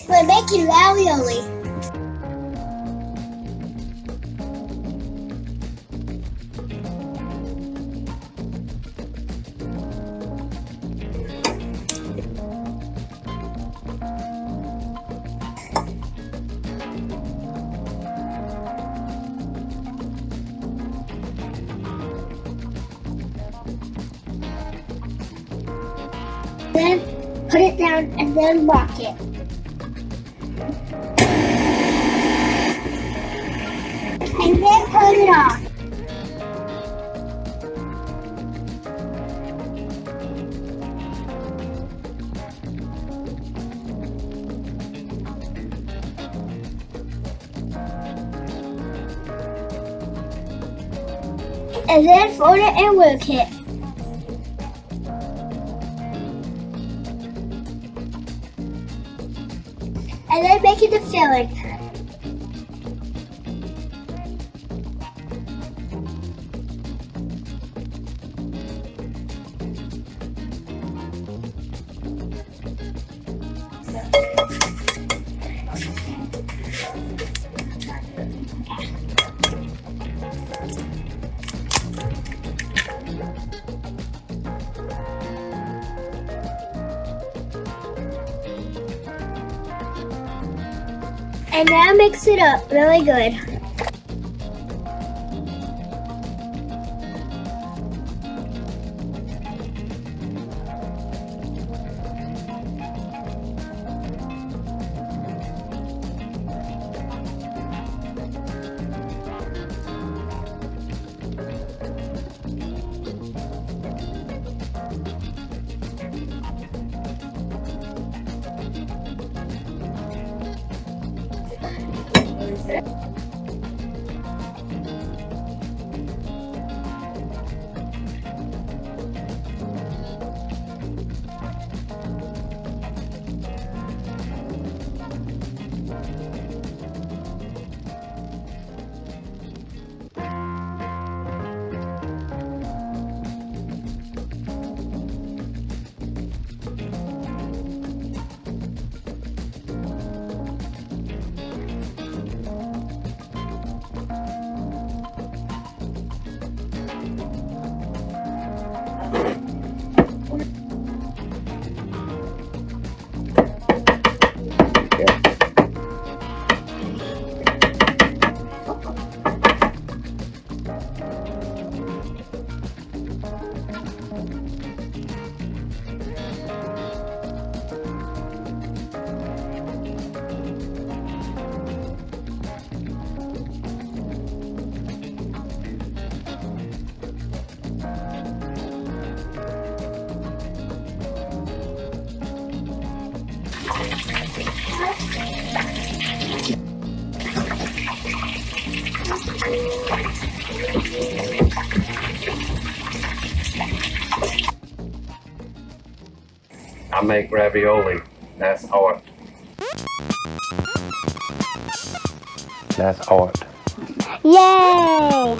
We're making ravioli. Then put it down and then lock it. And then turn it off. And then fold it and work it. And then make it the filling. And now mix it up really good. I make ravioli. That's art. That's art. Yay!